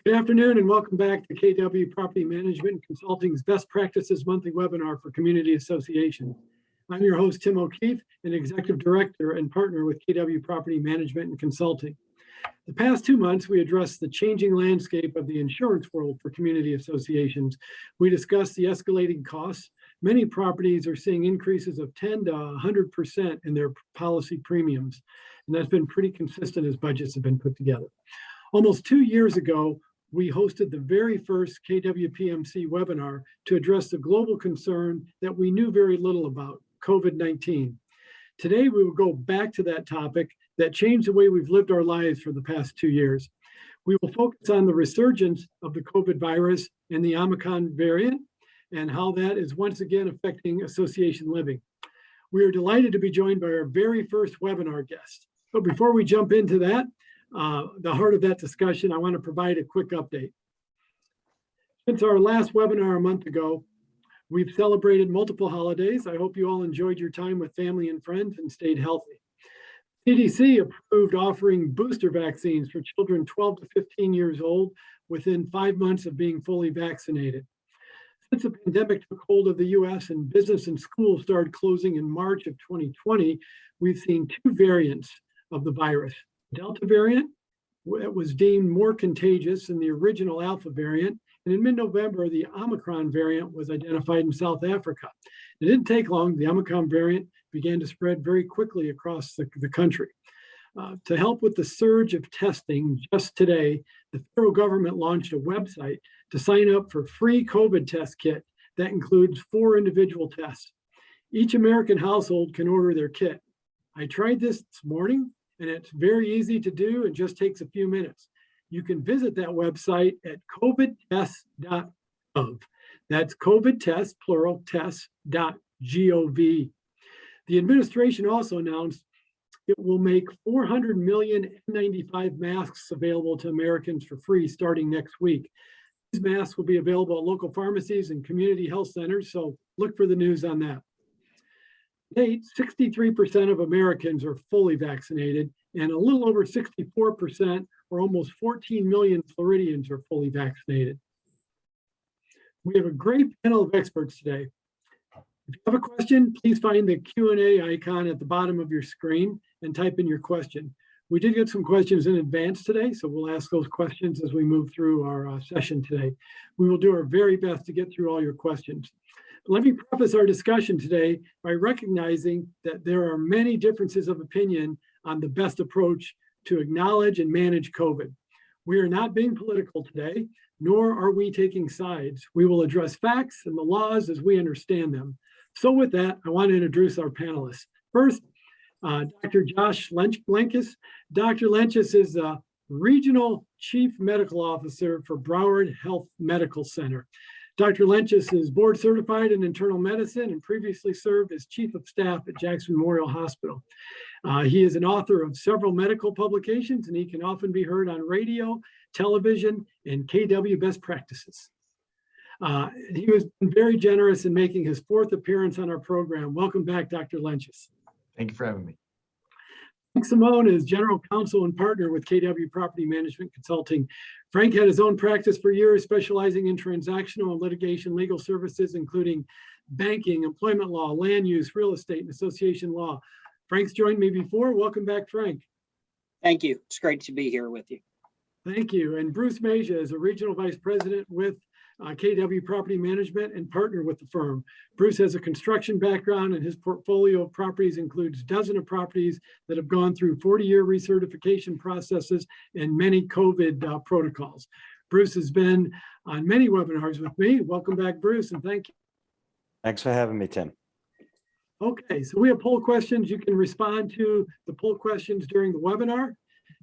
Good afternoon and welcome back to KW Property Management and Consulting's Best Practices Monthly Webinar for Community Associations. I'm your host, Tim O'Keefe, an Executive Director and Partner with KW Property Management and Consulting. The past 2 months, we addressed the changing landscape of the insurance world for community associations. We discussed the escalating costs. Many properties are seeing increases of 10 to 100% in their policy premiums, and that's been pretty consistent as budgets have been put together. Almost 2 years ago, we hosted the very first KWPMC webinar to address the global concern that we knew very little about, COVID-19. Today, we will go back to that topic that changed the way we've lived our lives for the past 2 years. We will focus on the resurgence of the COVID virus and the Omicron variant and how that is once again affecting association living. We are delighted to be joined by our very first webinar guest. But before we jump into that, the heart of that discussion, I want to provide a quick update. Since our last webinar a month ago, we've celebrated multiple holidays. I hope you all enjoyed your time with family and friends and stayed healthy. CDC approved offering booster vaccines for children 12 to 15 years old within 5 months of being fully vaccinated. Since the pandemic took hold of the US and business and schools started closing in March of 2020, we've seen 2 variants of the virus. Delta variant was deemed more contagious than the original Alpha variant. And in mid-November, the Omicron variant was identified in South Africa. It didn't take long. The Omicron variant began to spread very quickly across the country. To help with the surge of testing, just today, the federal government launched a website to sign up for free COVID test kit that includes 4 individual tests. Each American household can order their kit. I tried this morning, and it's very easy to do and just takes a few minutes. You can visit that website at covidtest.gov. That's covidtest, plural, test.gov. The administration also announced it will make 400 million N95 masks available to Americans for free starting next week. These masks will be available at local pharmacies and community health centers, so look for the news on that. Today, 63% of Americans are fully vaccinated, and a little over 64%, or almost 14 million Floridians, are fully vaccinated. We have a great panel of experts today. If you have a question, please find the Q&A icon at the bottom of your screen and type in your question. We did get some questions in advance today, so we'll ask those questions as we move through our session today. We will do our very best to get through all your questions. Let me preface our discussion today by recognizing that there are many differences of opinion on the best approach to acknowledge and manage COVID. We are not being political today, nor are we taking sides. We will address facts and the laws as we understand them. So with that, I want to introduce our panelists. First, Dr. Josh Lenchus. Dr. Lenchus is the Regional Chief Medical Officer for Broward Health Medical Center. Dr. Lenchus is board certified in internal medicine and previously served as chief of staff at Jackson Memorial Hospital. He is an author of several medical publications, and he can often be heard on radio, television, and KW Best Practices. He was very generous in making his 4th appearance on our program. Welcome back, Dr. Lenchus. Thank you for having me. Frank Simone is general counsel and partner with KW Property Management Consulting. Frank had his own practice for years, specializing in transactional and litigation legal services, including banking, employment law, land use, real estate, and association law. Frank's joined me before. Welcome back, Frank. Thank you. It's great to be here with you. Thank you. And Bruce Masia is a regional vice president with KW Property Management and partner with the firm. Bruce has a construction background, and his portfolio of properties includes dozens of properties that have gone through 40-year recertification processes and many COVID protocols. Bruce has been on many webinars with me. Welcome back, Bruce, and thank you. Thanks for having me, Tim. Okay, so we have poll questions. You can respond to the poll questions during the webinar.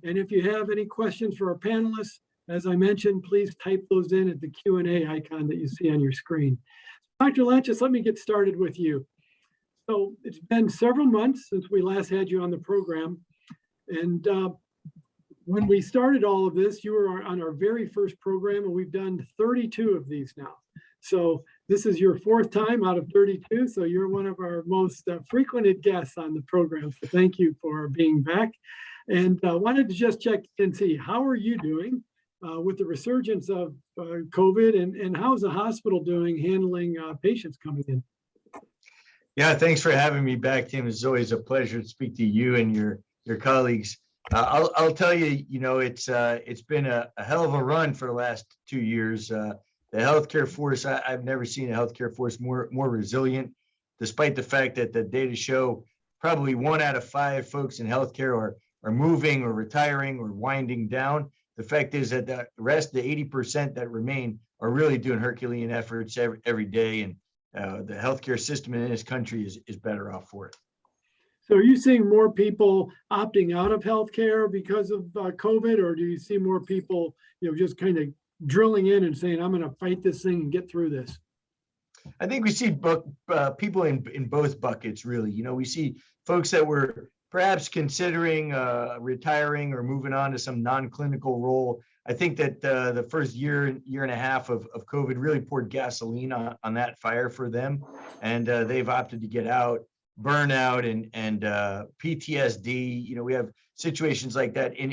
And if you have any questions for our panelists, as I mentioned, please type those in at the Q&A icon that you see on your screen. Dr. Lenchus, let me get started with you. So it's been several months since we last had you on the program. And when we started all of this, you were on our very first program, and we've done 32 of these now. So this is your 4th time out of 32. So you're one of our most frequented guests on the program. So thank you for being back. And wanted to just check and see, how are you doing? with the resurgence of COVID, and how's the hospital doing handling patients coming in? Yeah, thanks for having me back, Tim. It's always a pleasure to speak to you and your colleagues. I'll tell you, it's been a hell of a run for the last 2 years. The healthcare force, I've never seen a healthcare force more resilient, despite the fact that the data show probably 1 out of 5 folks in healthcare are moving or retiring or winding down. The fact is that the rest, the 80% that remain, are really doing Herculean efforts every day, and the healthcare system in this country is better off for it. So are you seeing more people opting out of healthcare because of COVID, or do you see more people, just kind of drilling in and saying, I'm going to fight this thing and get through this? I think we see people in both buckets, really. We see folks that were perhaps considering retiring or moving on to some non-clinical role. I think that the first year and a half of COVID really poured gasoline on that fire for them, and they've opted to get out. Burnout and PTSD. We have situations like that in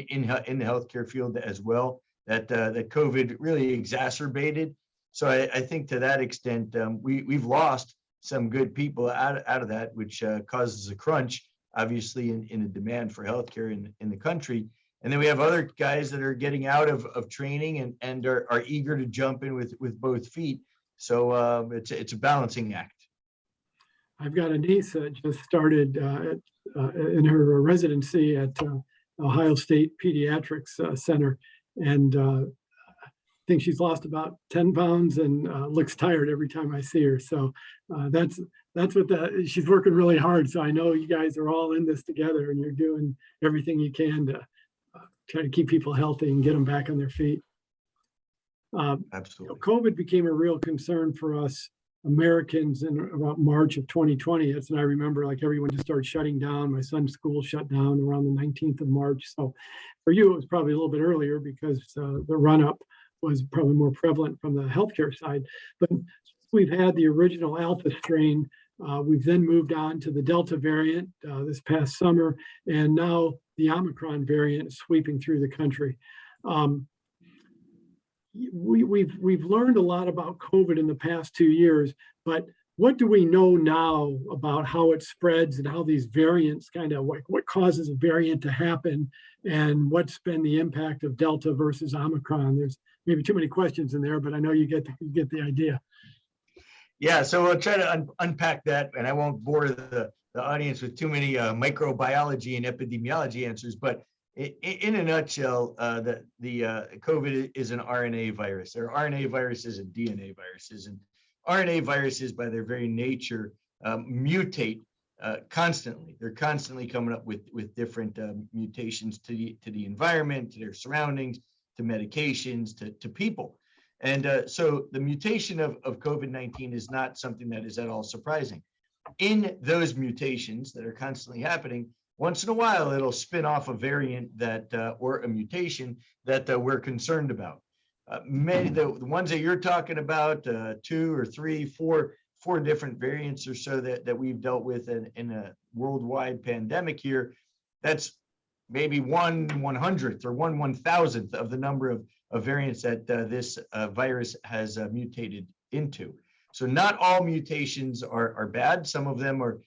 the healthcare field as well that COVID really exacerbated. So I think to that extent, we've lost some good people out of that, which causes a crunch, obviously, in the demand for healthcare in the country. And then we have other guys that are getting out of training and are eager to jump in with both feet. So it's a balancing act. I've got a niece that just started in her residency at Ohio State Pediatrics Center, and I think she's lost about 10 pounds and looks tired every time I see her. So that's what she's working really hard. So I know you guys are all in this together, and you're doing everything you can to try to keep people healthy and get them back on their feet. Absolutely. COVID became a real concern for us Americans in about March of 2020. And I remember everyone just started shutting down. My son's school shut down around the 19th of March. So for you, it was probably a little bit earlier because the run up was probably more prevalent from the healthcare side. But we've had the original Alpha strain. We've then moved on to the Delta variant this past summer, and now the Omicron variant is sweeping through the country. We've learned a lot about COVID in the past 2 years, but what do we know now about how it spreads and how these variants what causes a variant to happen, and what's been the impact of Delta versus Omicron? There's maybe too many questions in there, but I know you get the idea. Yeah, so I'll try to unpack that, and I won't bore the audience with too many microbiology and epidemiology answers, but in a nutshell, the COVID is an RNA virus. There are RNA viruses and DNA viruses, and RNA viruses, by their very nature, mutate constantly. They're constantly coming up with different mutations to the environment, to their surroundings, to medications, to people. And so the mutation of COVID-19 is not something that is at all surprising. In those mutations that are constantly happening, once in a while, it'll spin off a variant or a mutation that we're concerned about. Many the ones that you're talking about, 2 or 3, 4 different variants or so that we've dealt with in a worldwide pandemic here. That's maybe 1/100th or 1/1000th of the number of variants that this virus has mutated into. So not all mutations are bad. Some of them are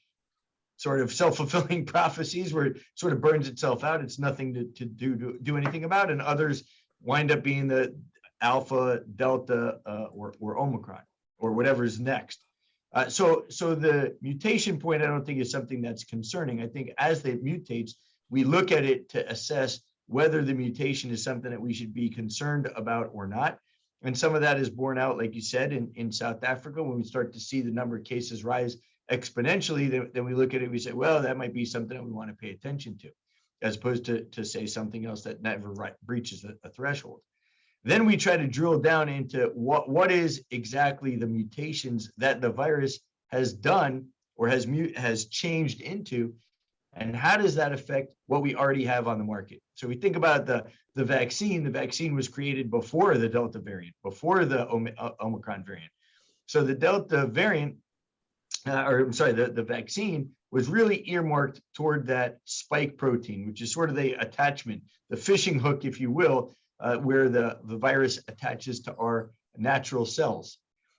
sort of self-fulfilling prophecies where it sort of burns itself out. It's nothing to do anything about, and others wind up being the Alpha, Delta, or Omicron, or whatever's next. So the mutation point, I don't think is something that's concerning. I think as it mutates, we look at it to assess whether the mutation is something that we should be concerned about or not. And some of that is borne out, like you said, in South Africa, when we start to see the number of cases rise exponentially, then we look at it, we say, well, that might be something that we want to pay attention to, as opposed to say something else that never breaches a threshold. Then we try to drill down into what is exactly the mutations that the virus has done or has changed into, and how does that affect what we already have on the market? So we think about the vaccine. The vaccine was created before the Delta variant, before the Omicron variant. So the Delta variant, the vaccine was really earmarked toward that spike protein, which is sort of the attachment, the fishing hook, if you will, where the virus attaches to our natural cells.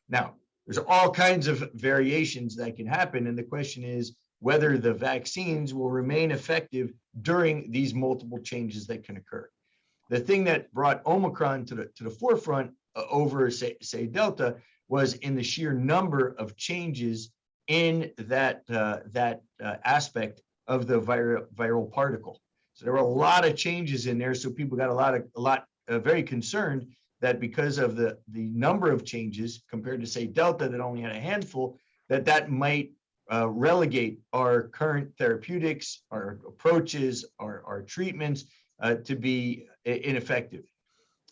Now, there's all kinds of variations that can happen. And the question is whether the vaccines will remain effective during these multiple changes that can occur. The thing that brought Omicron to the forefront over, say, Delta was in the sheer number of changes in that aspect of the viral particle. So there were a lot of changes in there. So people got very concerned that because of the number of changes compared to, say, Delta that only had a handful, that might relegate our current therapeutics, our approaches, our treatments to be ineffective.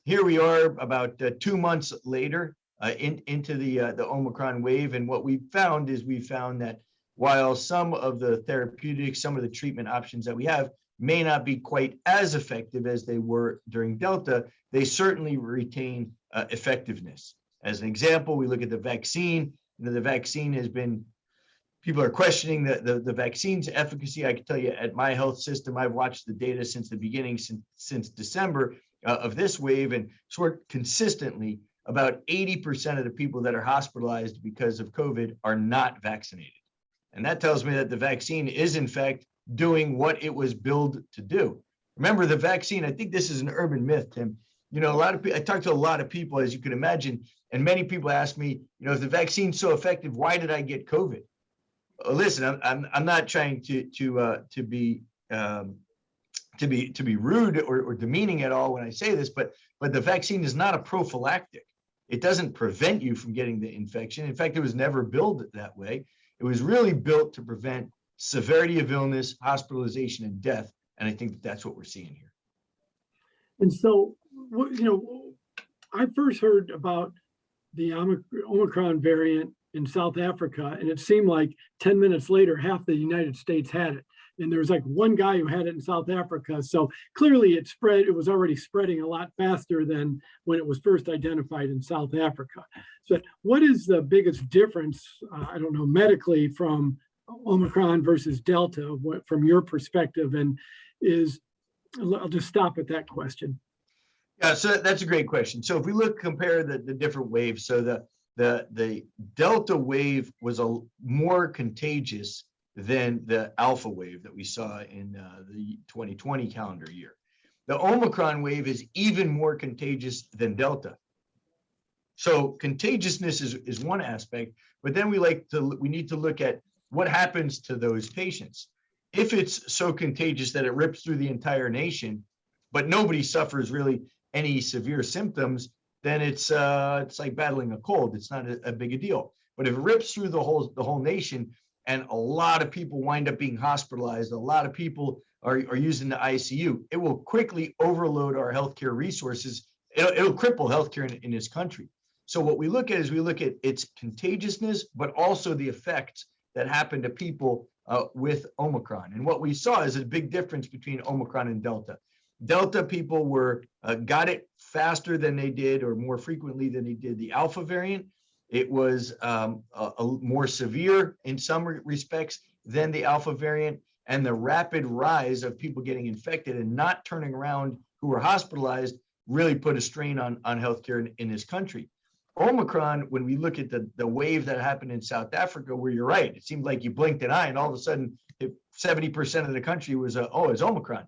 Here we are about 2 months later into the Omicron wave. And what we found that while some of the therapeutics, some of the treatment options that we have may not be quite as effective as they were during Delta, they certainly retain effectiveness. As an example, we look at the vaccine. The vaccine has been, people are questioning the vaccine's efficacy. I can tell you at my health system, I've watched the data since the beginning, since December of this wave, and sort of consistently about 80% of the people that are hospitalized because of COVID are not vaccinated. And that tells me that the vaccine is in fact doing what it was billed to do. Remember, the vaccine, I think this is an urban myth, Tim. You know, I talked to a lot of people, as you can imagine, and many people ask me, you know, if the vaccine's so effective, why did I get COVID? Listen, I'm not trying to be rude or demeaning at all when I say this, but the vaccine is not a prophylactic. It doesn't prevent you from getting the infection. In fact, it was never built that way. It was really built to prevent severity of illness, hospitalization, and death. And I think that's what we're seeing here. And so, you know, I first heard about the Omicron variant in South Africa, and it seemed like 10 minutes later, half the United States had it. And there was like one guy who had it in South Africa. So clearly it spread, it was already spreading a lot faster than when it was first identified in South Africa. So what is the biggest difference, I don't know, medically from Omicron versus Delta, from your perspective? And I'll just stop at that question. Yeah, so that's a great question. So if we compare the different waves, so the Delta wave was more contagious than the Alpha wave that we saw in the 2020 calendar year. The Omicron wave is even more contagious than Delta. So contagiousness is one aspect, but then we need to look at what happens to those patients. If it's so contagious that it rips through the entire nation, but nobody suffers really any severe symptoms, then it's like battling a cold. It's not a big a deal. But if it rips through the whole nation, and a lot of people wind up being hospitalized, a lot of people are using the ICU, it will quickly overload our healthcare resources. It'll cripple healthcare in this country. So what we look at is its contagiousness, but also the effects that happen to people with Omicron. And what we saw is a big difference between Omicron and Delta. Delta people got it faster than they did, or more frequently than they did, the Alpha variant. It was more severe in some respects than the Alpha variant, and the rapid rise of people getting infected and not turning around who were hospitalized really put a strain on healthcare in this country. Omicron, when we look at the wave that happened in South Africa, where you're right, it seemed like you blinked an eye and all of a sudden 70% of the country was, it's Omicron.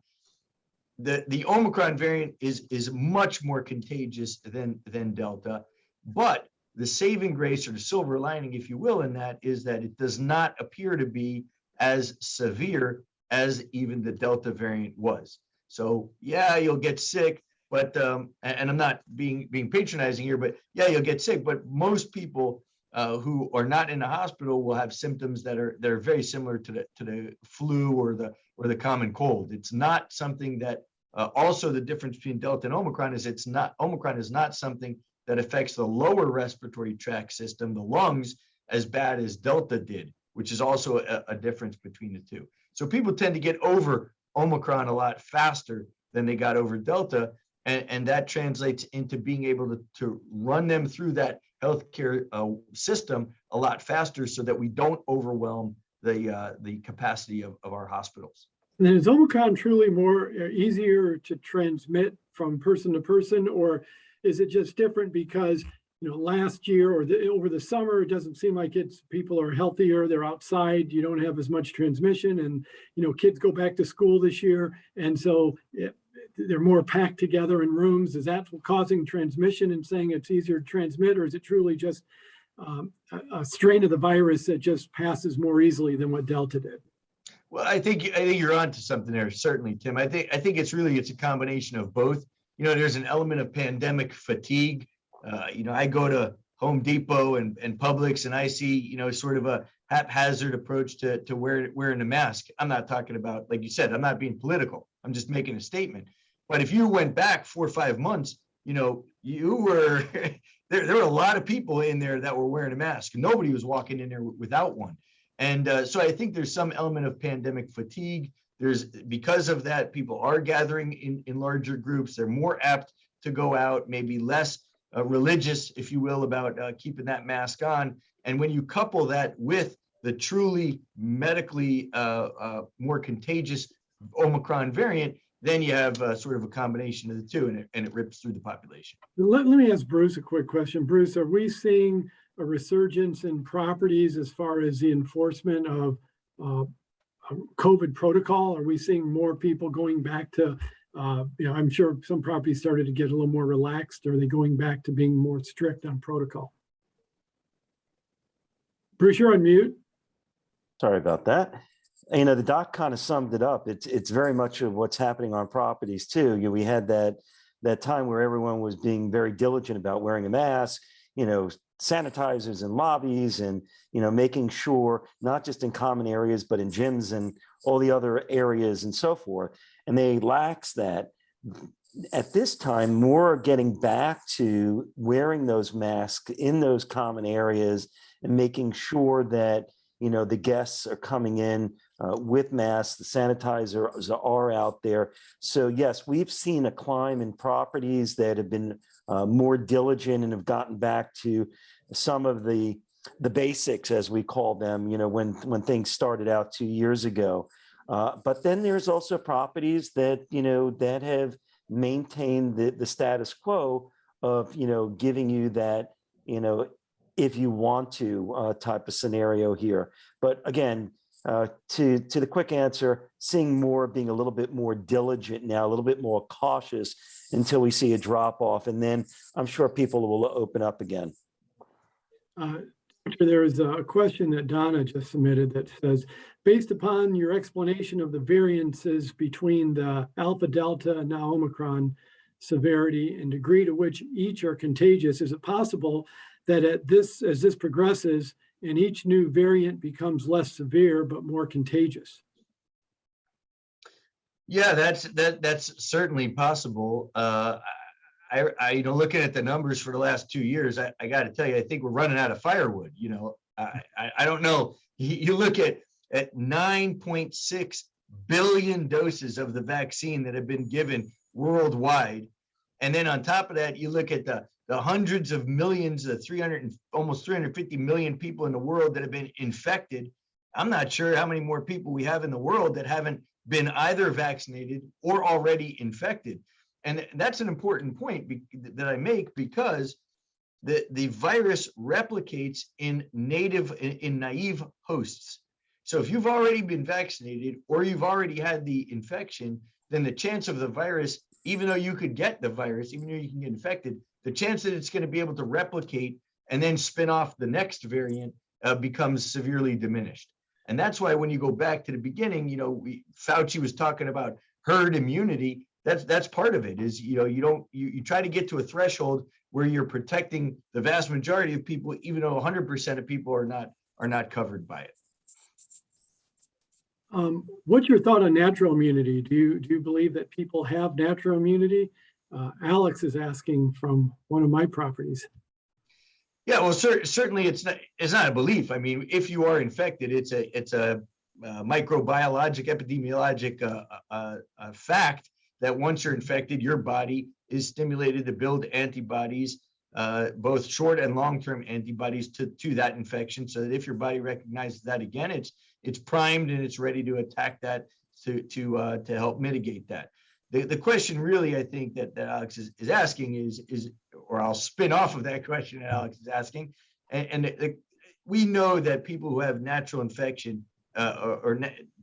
The Omicron variant is much more contagious than Delta, but the saving grace, or the silver lining, if you will, in that is that it does not appear to be as severe as even the Delta variant was. So yeah, you'll get sick, but and I'm not being patronizing here, but yeah, you'll get sick. But most people who are not in the hospital will have symptoms that are very similar to the flu or the common cold. It's not something that also the difference between Delta and Omicron is Omicron is not something that affects the lower respiratory tract system, the lungs, as bad as Delta did, which is also a difference between the two. So people tend to get over Omicron a lot faster than they got over Delta, and that translates into being able to run them through that healthcare system a lot faster, so that we don't overwhelm the capacity of our hospitals. And then is Omicron truly more easier to transmit from person to person, or is it just different because, last year or over the summer, it doesn't seem like people are healthier, they're outside, you don't have as much transmission, and, kids go back to school this year. And so they're more packed together in rooms. Is that causing transmission and saying it's easier to transmit, or is it truly just a strain of the virus that just passes more easily than what Delta did? Well, I think you're onto something there, certainly, Tim. I think it's a combination of both. There's an element of pandemic fatigue. I go to Home Depot and Publix, and I see, sort of a haphazard approach to wearing a mask. I'm not talking about, like you said, I'm not being political. I'm just making a statement. But if you went back 4 or 5 months, you were there were a lot of people in there that were wearing a mask. Nobody was walking in there without one. And so I think there's some element of pandemic fatigue. Because of that, people are gathering in larger groups. They're more apt to go out, maybe less religious, if you will, about keeping that mask on. And when you couple that with the truly medically more contagious Omicron variant, then you have sort of a combination of the two, and it rips through the population. Let me ask Bruce a quick question. Bruce, are we seeing a resurgence in properties as far as the enforcement of COVID protocol? Are we seeing more people going back to, I'm sure some properties started to get a little more relaxed. Are they going back to being more strict on protocol? Bruce, you're on mute. Sorry about that. The doc kind of summed it up. It's very much of what's happening on properties too. We had that time where everyone was being very diligent about wearing a mask, sanitizers in lobbies, and making sure not just in common areas but in gyms and all the other areas and so forth. And they lax that. At this time, more are getting back to wearing those masks in those common areas and making sure that the guests are coming in with masks, the sanitizers are out there. So yes, we've seen a climb in properties that have been more diligent and have gotten back to some of the basics, as we call them, when things started out 2 years ago. But then there's also properties that, that have maintained the status quo of, giving you that, if you want to type of scenario here. But again, to the quick answer, seeing more being a little bit more diligent now, a little bit more cautious until we see a drop off. And then I'm sure people will open up again. There is a question that Donna just submitted that says, based upon your explanation of the variances between the Alpha, Delta, and now Omicron severity and degree to which each are contagious, is it possible that as this progresses and each new variant becomes less severe but more contagious? Yeah, that's certainly possible. Looking at the numbers for the last 2 years, I got to tell you, I think we're running out of firewood. I don't know. You look at 9.6 billion doses of the vaccine that have been given worldwide, and then on top of that, you look at the hundreds of millions, almost 350 million people in the world that have been infected. I'm not sure how many more people we have in the world that haven't been either vaccinated or already infected. And that's an important point that I make, because the virus replicates in naive hosts. So if you've already been vaccinated or you've already had the infection, then the chance of the virus, even though you could get the virus, even though you can get infected, the chance that it's going to be able to replicate and then spin off the next variant becomes severely diminished. And that's why when you go back to the beginning, Fauci was talking about herd immunity. That's part of it, is you try to get to a threshold where you're protecting the vast majority of people, even though 100% of people are not covered by it. What's your thought on natural immunity? Do you believe that people have natural immunity? Alex is asking from one of my properties. Yeah, well, certainly it's not a belief. I mean, if you are infected, it's a microbiologic, epidemiologic fact that once you're infected, your body is stimulated to build antibodies, both short and long-term antibodies to that infection, so that if your body recognizes that again, it's primed and it's ready to attack that to help mitigate that. The question really, I think that Alex is asking is, or I'll spin off of that question that Alex is asking, we know that people who have natural infection or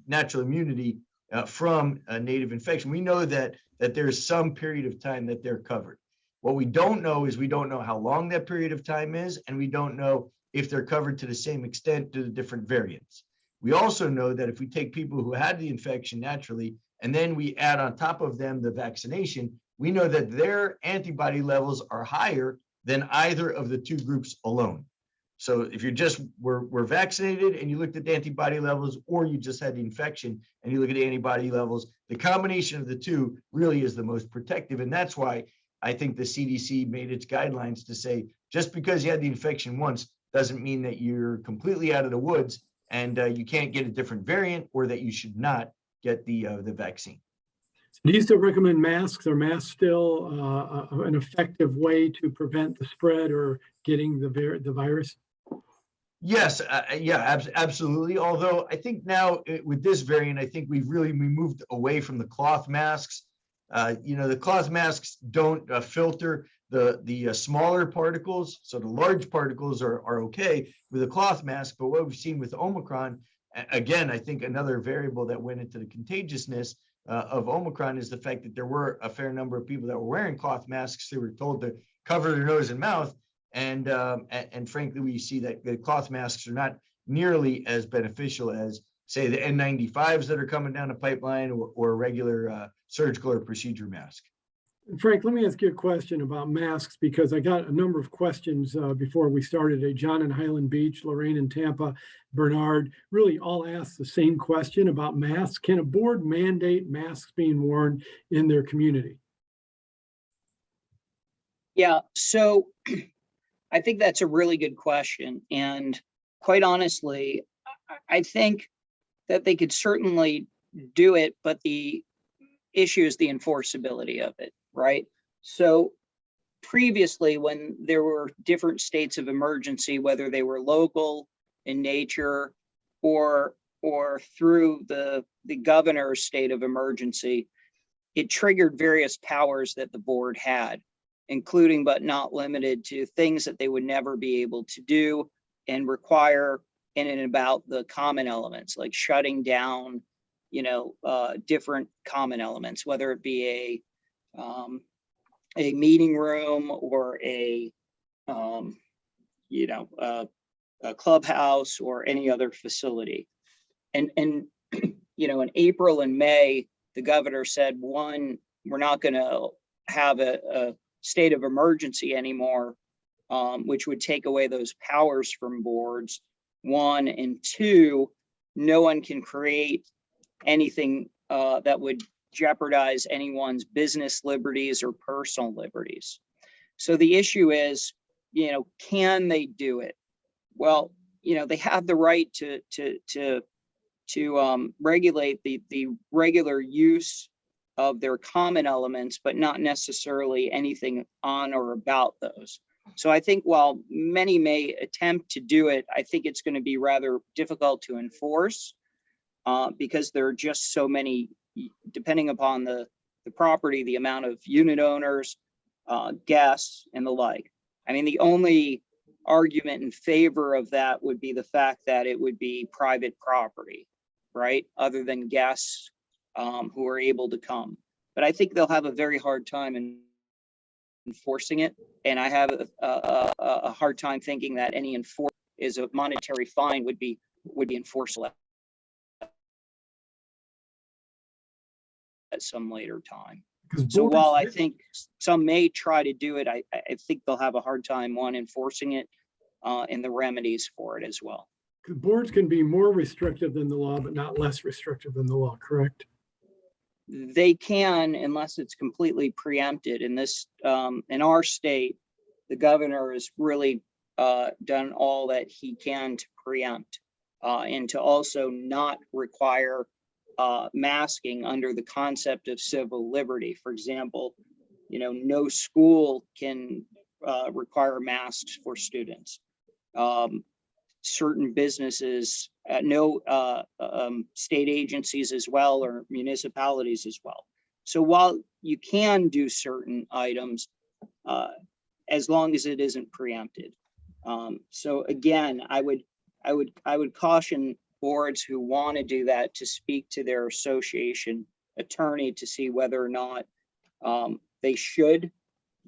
natural immunity from a native infection, we know that there's some period of time that they're covered. What we don't know is we don't know how long that period of time is, and we don't know if they're covered to the same extent to the different variants. We also know that if we take people who had the infection naturally, and then we add on top of them the vaccination, we know that their antibody levels are higher than either of the two groups alone. So if you just were vaccinated and you looked at the antibody levels, or you just had the infection and you look at the antibody levels, the combination of the two really is the most protective. And that's why I think the CDC made its guidelines to say, just because you had the infection once doesn't mean that you're completely out of the woods and you can't get a different variant, or that you should not get the vaccine. Do you still recommend masks? Are masks still an effective way to prevent the spread or getting the virus? Yes, yeah, absolutely. Although I think now with this variant, I think we moved away from the cloth masks. The cloth masks don't filter the smaller particles, so the large particles are okay with a cloth mask. But what we've seen with Omicron, again, I think another variable that went into the contagiousness of Omicron is the fact that there were a fair number of people that were wearing cloth masks. They were told to cover their nose and mouth, and frankly, we see that the cloth masks are not nearly as beneficial as, say, the N95s that are coming down the pipeline, or a regular surgical or procedure mask. Frank, let me ask you a question about masks, because I got a number of questions before we started. John in Highland Beach, Lorraine in Tampa, Bernard, really all asked the same question about masks. Can a board mandate masks being worn in their community? Yeah, so I think that's a really good question. And quite honestly, I think that they could certainly do it, but the issue is the enforceability of it, right? So previously, when there were different states of emergency, whether they were local in nature or through the governor's state of emergency, it triggered various powers that the board had, including but not limited to things that they would never be able to do and require in and about the common elements, like shutting down, different common elements, whether it be a meeting room or a clubhouse or any other facility. And in April and May, the governor said, one, we're not going to have a state of emergency anymore, which would take away those powers from boards. One, and two, no one can create anything that would jeopardize anyone's business liberties or personal liberties. So the issue is, can they do it? Well, they have the right to regulate the regular use of their common elements, but not necessarily anything on or about those. So I think while many may attempt to do it, I think it's going to be rather difficult to enforce because there are just so many, depending upon the property, the amount of unit owners, guests, and the like. I mean, the only argument in favor of that would be the fact that it would be private property, right? Other than guests who are able to come. But I think they'll have a very hard time in enforcing it. And I have a hard time thinking that any enforcement is a monetary fine would be enforceable at some later time. So while I think some may try to do it, I think they'll have a hard time, one, enforcing it and the remedies for it as well. Boards can be more restrictive than the law, but not less restrictive than the law, correct? They can, unless it's completely preempted. In this, in our state, the governor has really done all that he can to preempt and to also not require masking under the concept of civil liberty. For example, no school can require masks for students. Certain businesses no state agencies as well, or municipalities as well. So while you can do certain items, as long as it isn't preempted. So again, I would caution boards who want to do that to speak to their association attorney to see whether or not they should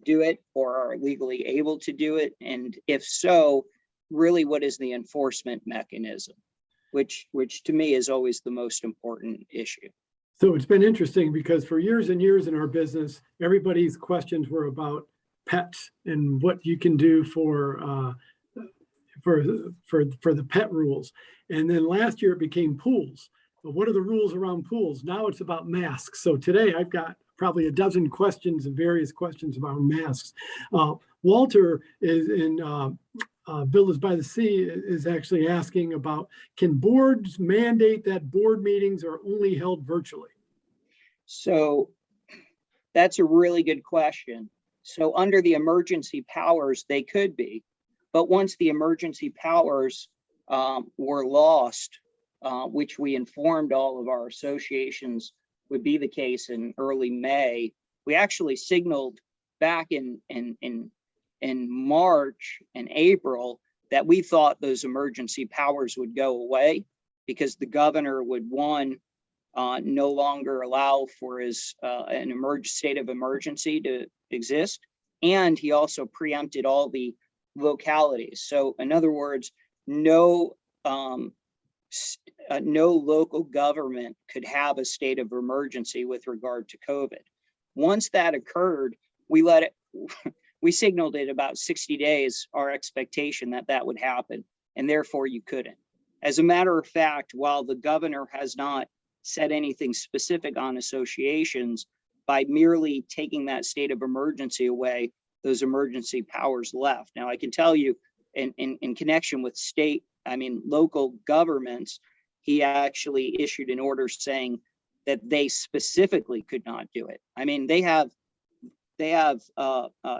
do it or are legally able to do it. And if so, really, what is the enforcement mechanism, which to me is always the most important issue. So it's been interesting because for years and years in our business, everybody's questions were about pets and what you can do for the pet rules. And then last year it became pools. But what are the rules around pools? Now it's about masks. So today I've got probably a dozen questions and various questions about masks. Walter is in Villas by the Sea is actually asking about, can boards mandate that board meetings are only held virtually? So that's a really good question. So under the emergency powers, they could be, but once the emergency powers were lost, which we informed all of our associations would be the case in early May, we actually signaled back in March and April that we thought those emergency powers would go away because the governor would, one, no longer allow for his state of emergency to exist, and he also preempted all the localities. So in other words, no local government could have a state of emergency with regard to COVID. Once that occurred, we signaled it about 60 days, our expectation that would happen, and therefore you couldn't. As a matter of fact, while the governor has not said anything specific on associations, by merely taking that state of emergency away, those emergency powers left. Now I can tell you in connection with local governments, he actually issued an order saying that they specifically could not do it. I mean, they have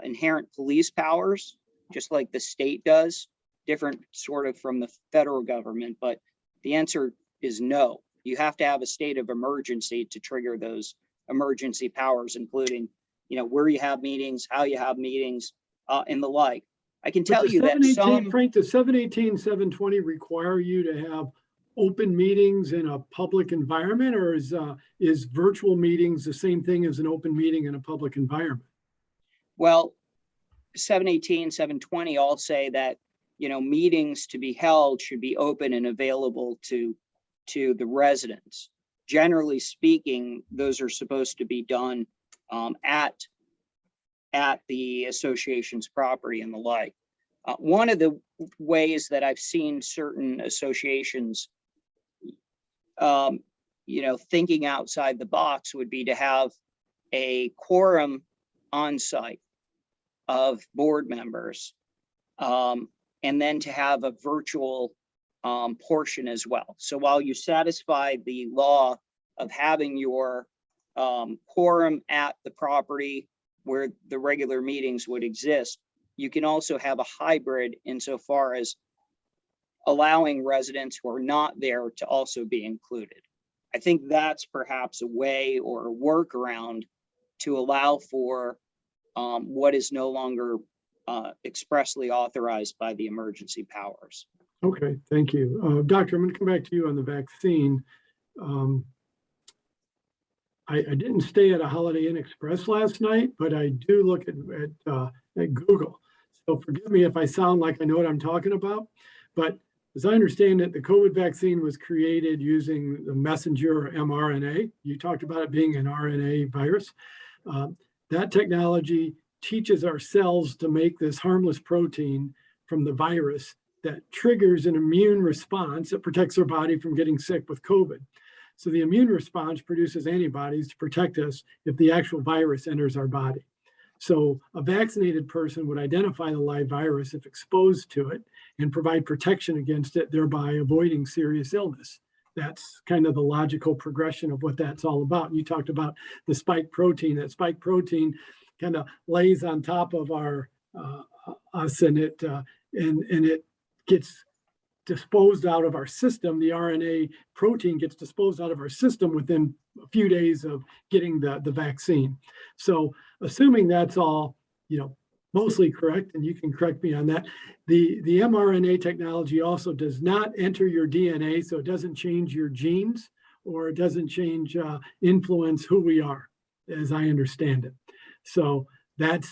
inherent police powers, just like the state does, different sort of from the federal government, but the answer is no. You have to have a state of emergency to trigger those emergency powers, including, where you have meetings, how you have meetings, and the like. I can tell you that Frank, does 718, 720 require you to have open meetings in a public environment, or is virtual meetings the same thing as an open meeting in a public environment? Well, 718, 720 all say that, meetings to be held should be open and available to the residents. Generally speaking, those are supposed to be done at the association's property and the like. One of the ways that I've seen certain associations, thinking outside the box would be to have a quorum on site of board members, and then to have a virtual portion as well. So while you satisfy the law of having your quorum at the property where the regular meetings would exist, you can also have a hybrid insofar as allowing residents who are not there to also be included. I think that's perhaps a way or a workaround to allow for what is no longer expressly authorized by the emergency powers. Okay, thank you. Doctor, I'm going to come back to you on the vaccine. I didn't stay at a Holiday Inn Express last night, but I do look at Google. So forgive me if I sound like I know what I'm talking about, but as I understand it, the COVID vaccine was created using the messenger mRNA. You talked about it being an RNA virus. That technology teaches our cells to make this harmless protein from the virus that triggers an immune response that protects our body from getting sick with COVID. So the immune response produces antibodies to protect us if the actual virus enters our body. So a vaccinated person would identify the live virus if exposed to it and provide protection against it, thereby avoiding serious illness. That's kind of the logical progression of what that's all about. And you talked about the spike protein. That spike protein kind of lays on top of our us, and it gets disposed out of our system. The RNA protein gets disposed out of our system within a few days of getting the vaccine. So assuming that's all, mostly correct, and you can correct me on that, the mRNA technology also does not enter your DNA, so it doesn't change your genes, or it doesn't influence who we are, as I understand it. So that's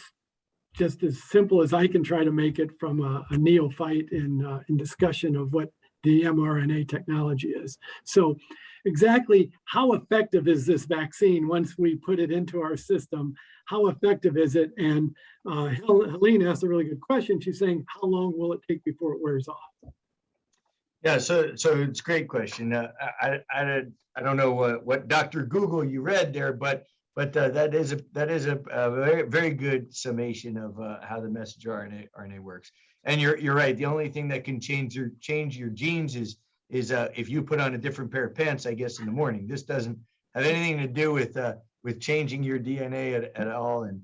just as simple as I can try to make it from a neophyte in discussion of what the mRNA technology is. So exactly how effective is this vaccine once we put it into our system? How effective is it? And Helene asked a really good question. She's saying, how long will it take before it wears off? Yeah, so it's a great question. I don't know what Dr. Google you read there, but that is a very, very good summation of how the messenger RNA works. And you're right. The only thing that can change your genes is if you put on a different pair of pants, I guess, in the morning. This doesn't have anything to do with changing your DNA at all. And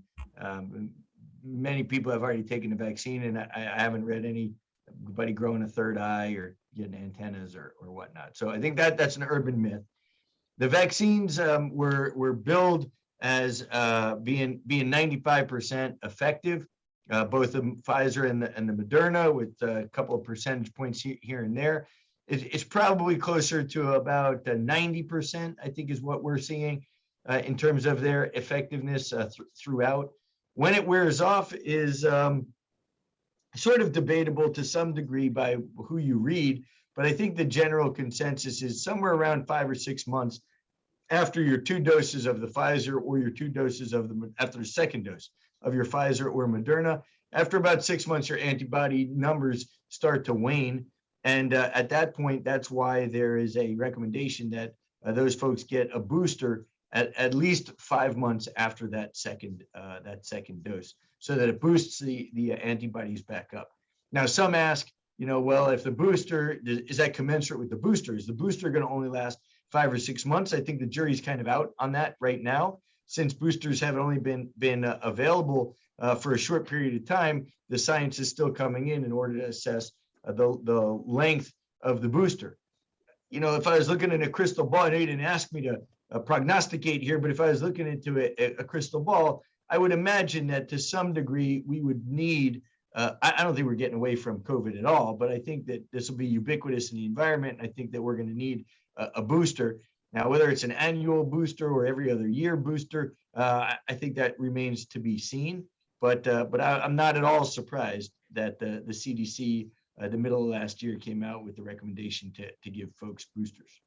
many people have already taken the vaccine, and I haven't read anybody growing a third eye or getting antennas or whatnot. So I think that's an urban myth. The vaccines were billed as being 95% effective, both the Pfizer and the Moderna, with a couple of percentage points here and there. It's probably closer to about 90%, I think, is what we're seeing in terms of their effectiveness throughout. When it wears off is sort of debatable to some degree by who you read, but I think the general consensus is somewhere around 5 or 6 months after your 2 doses of the Pfizer, or your 2 doses after the second dose of your Pfizer or Moderna. After about 6 months, your antibody numbers start to wane. And at that point, that's why there is a recommendation that those folks get a booster at least 5 months after that second dose, so that it boosts the antibodies back up. Now, some ask, well, if the booster, is that commensurate with the booster? Is the booster going to only last 5 or 6 months? I think the jury's kind of out on that right now, since boosters have only been available for a short period of time. The science is still coming in order to assess the length of the booster. If I was looking at a crystal ball, I know you didn't ask me to prognosticate here, but if I was looking into a crystal ball, I would imagine that to some degree we would need, I don't think we're getting away from COVID at all, but I think that this will be ubiquitous in the environment. I think that we're going to need a booster. Now, whether it's an annual booster or every other year booster, I think that remains to be seen. But I'm not at all surprised that the CDC, the middle of last year, came out with the recommendation to give folks boosters.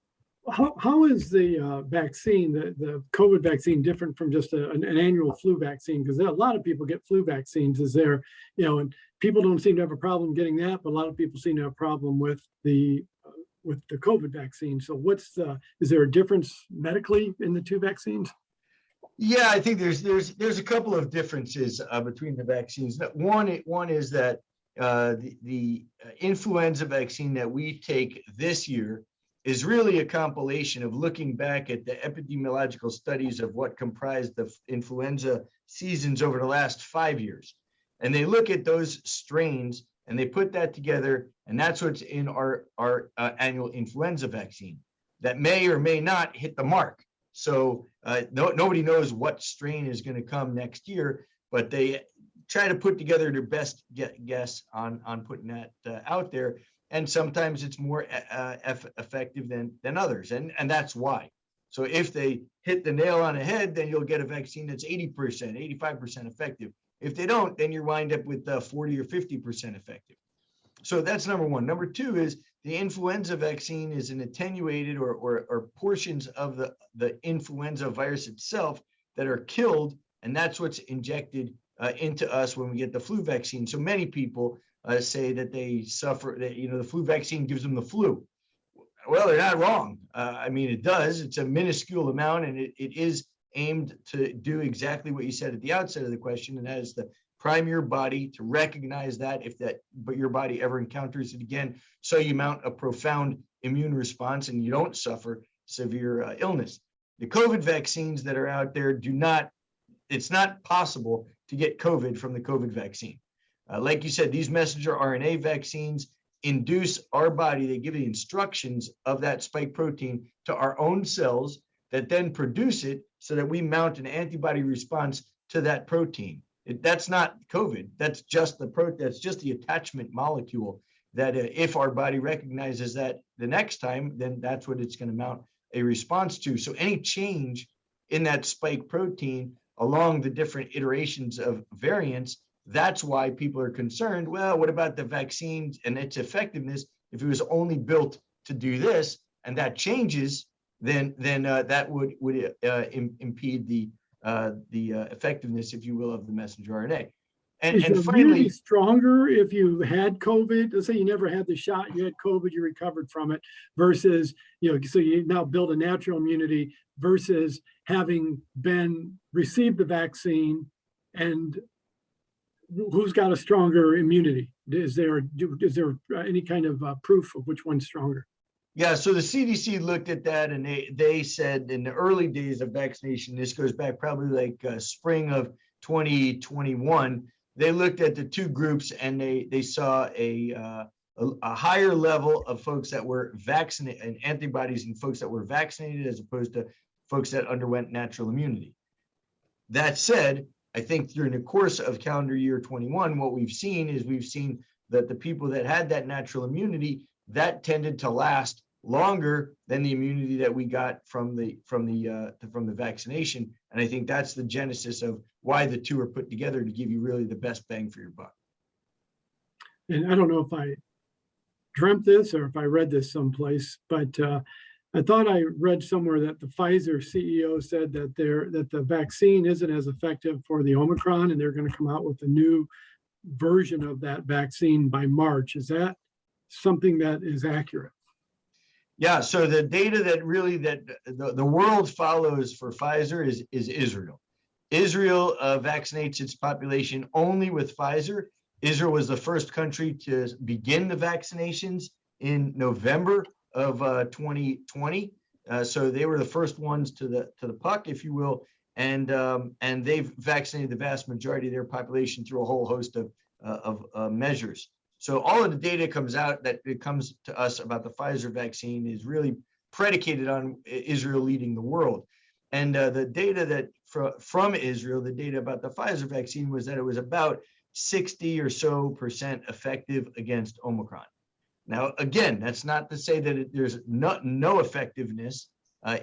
How is the vaccine, the COVID vaccine, different from just an annual flu vaccine? Because a lot of people get flu vaccines. Is there, and people don't seem to have a problem getting that, but a lot of people seem to have a problem with the COVID vaccine. So is there a difference medically in the 2 vaccines? Yeah, I think there's a couple of differences between the vaccines. One is that the influenza vaccine that we take this year is really a compilation of looking back at the epidemiological studies of what comprised the influenza seasons over the last 5 years. And they look at those strains and they put that together, and that's what's in our annual influenza vaccine that may or may not hit the mark. So nobody knows what strain is going to come next year, but they try to put together their best guess on putting that out there. And sometimes it's more effective than others, and that's why. So if they hit the nail on the head, then you'll get a vaccine that's 80%, 85% effective. If they don't, then you wind up with 40 or 50% effective. So that's number one. Number two is the influenza vaccine is an attenuated or portions of the influenza virus itself that are killed, and that's what's injected into us when we get the flu vaccine. So many people say that they suffer, that the flu vaccine gives them the flu. Well, they're not wrong. I mean, it does. It's a minuscule amount, and it is aimed to do exactly what you said at the outset of the question, and that is to prime your body to recognize that but your body ever encounters it again, so you mount a profound immune response and you don't suffer severe illness. The COVID vaccines that are out there it's not possible to get COVID from the COVID vaccine. Like you said, these messenger RNA vaccines, induce our body, they give the instructions of that spike protein to our own cells that then produce it so that we mount an antibody response to that protein. That's not COVID. That's just that's just the attachment molecule that if our body recognizes that the next time, then that's what it's going to mount a response to. So any change in that spike protein along the different iterations of variants, that's why people are concerned. Well, what about the vaccines and its effectiveness? If it was only built to do this and that changes, then that would impede the effectiveness, if you will, of the messenger RNA. Is your immunity stronger if you had COVID? Let's say you never had the shot, you had COVID, you recovered from it, versus, so you now build a natural immunity versus having received the vaccine, and who's got a stronger immunity? Is there any kind of proof of which one's stronger? Yeah, so the CDC looked at that, and they said in the early days of vaccination, this goes back probably like spring of 2021, they looked at the two groups and they saw a higher level of folks that were vaccinated and antibodies in folks that were vaccinated as opposed to folks that underwent natural immunity. That said, I think during the course of calendar year 21, what we've seen that the people that had that natural immunity, that tended to last longer than the immunity that we got from the vaccination. And I think that's the genesis of why the two are put together to give you really the best bang for your buck. And I don't know if I dreamt this or if I read this someplace, but I thought I read somewhere that the Pfizer CEO said that the vaccine isn't as effective for the Omicron, and they're going to come out with a new version of that vaccine by March. Is that something that is accurate? Yeah, so the data that really the world follows for Pfizer is Israel. Israel vaccinates its population only with Pfizer. Israel was the first country to begin the vaccinations in November of 2020. So they were the first ones to the puck, if you will, and they've vaccinated the vast majority of their population through a whole host of measures. So all of the data comes out that it comes to us about the Pfizer vaccine is really predicated on Israel leading the world. And the data that from Israel, the data about the Pfizer vaccine was that it was about 60% or so effective against Omicron. Now, again, that's not to say that there's no effectiveness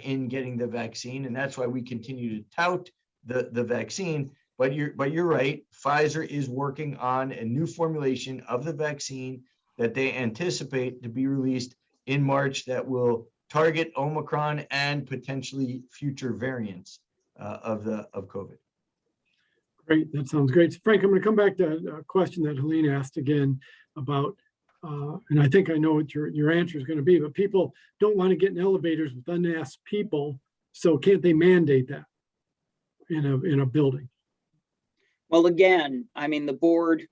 in getting the vaccine, and that's why we continue to tout the vaccine. But you're right. Pfizer is working on a new formulation of the vaccine that they anticipate to be released in March that will target Omicron and potentially future variants of COVID. Great, that sounds great. Frank, I'm going to come back to a question that Helene asked again about, and I think I know what your answer is going to be, but people don't want to get in elevators with unasked people, so can't they mandate that in a building? Well, again, I mean, the board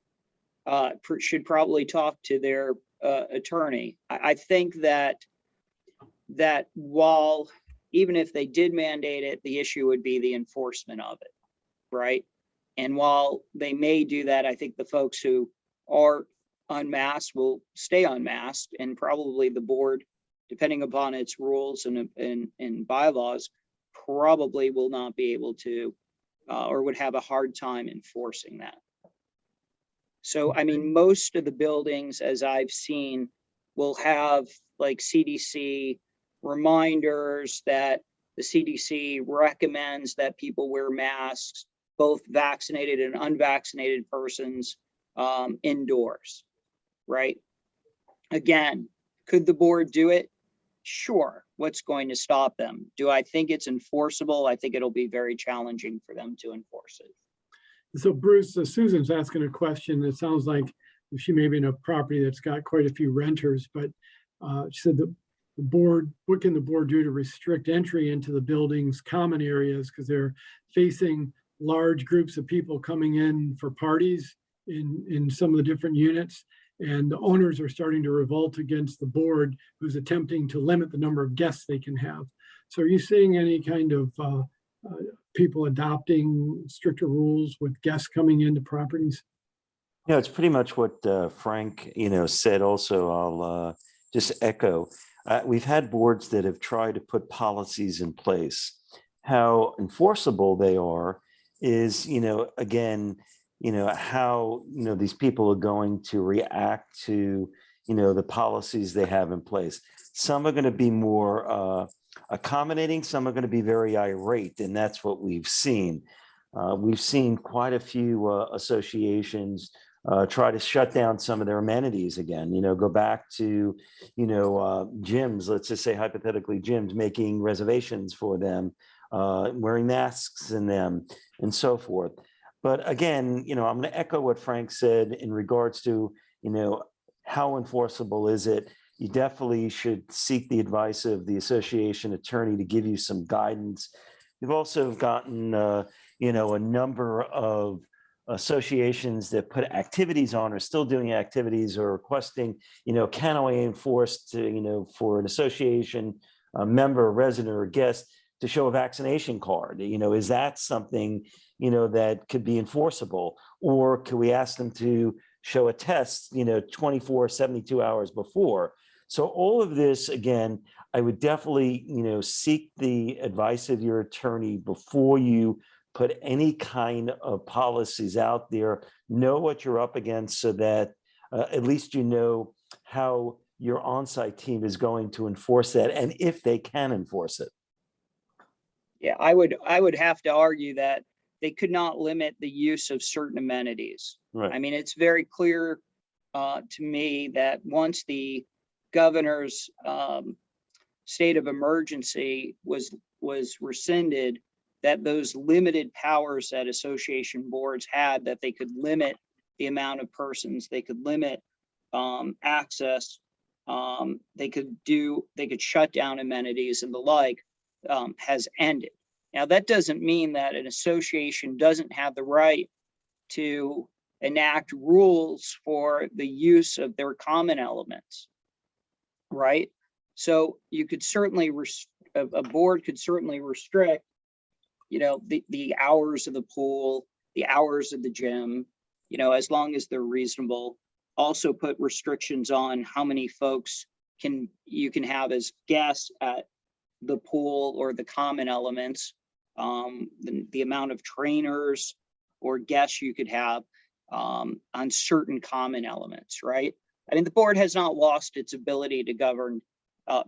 should probably talk to their attorney. I think that while, even if they did mandate it, the issue would be the enforcement of it, right? And while they may do that, I think the folks who are unmasked will stay unmasked, and probably the board, depending upon its rules and bylaws, probably will not be able to or would have a hard time enforcing that. So, I mean, most of the buildings, as I've seen, will have like CDC reminders that the CDC recommends that people wear masks, both vaccinated and unvaccinated persons, indoors, right? Again, could the board do it? Sure. What's going to stop them? Do I think it's enforceable? I think it'll be very challenging for them to enforce it. So Bruce, Susan's asking a question. It sounds like she may be in a property that's got quite a few renters, but she said the board, what can the board do to restrict entry into the building's common areas, because they're facing large groups of people coming in for parties in some of the different units, and the owners are starting to revolt against the board, who's attempting to limit the number of guests they can have. So are you seeing any kind of people adopting stricter rules with guests coming into properties? Yeah, it's pretty much what Frank, said also. I'll just echo. We've had boards that have tried to put policies in place. How enforceable they are is, again, how, these people are going to react to, the policies they have in place. Some are going to be more accommodating, some are going to be very irate, and that's what we've seen. We've seen quite a few associations try to shut down some of their amenities again, go back to, gyms, let's just say hypothetically gyms, making reservations for them, wearing masks in them and so forth. But again, I'm going to echo what Frank said in regards to, how enforceable is it? You definitely should seek the advice of the association attorney to give you some guidance. We've also gotten, a number of associations that put activities on or still doing activities or requesting, can I enforce to, for an association, a member, a resident or guest to show a vaccination card? Is that something, that could be enforceable? Or could we ask them to show a test, 24, 72 hours before? So all of this, again, I would definitely, seek the advice of your attorney before you put any kind of policies out there. Know what you're up against so that at least you know how your on-site team is going to enforce that and if they can enforce it. Yeah, I would have to argue that they could not limit the use of certain amenities. Right. I mean, it's very clear to me that once the governor's state of emergency was rescinded, that those limited powers that association boards had, that they could limit the amount of persons, they could limit access, they could shut down amenities and the like, has ended. Now, that doesn't mean that an association doesn't have the right to enact rules for the use of their common elements, right? So you could certainly, a board could certainly restrict, the hours of the pool, the hours of the gym, as long as they're reasonable. Also put restrictions on how many folks you can have as guests at the pool or the common elements, the amount of trainers or guests you could have on certain common elements, right? I mean, the board has not lost its ability to govern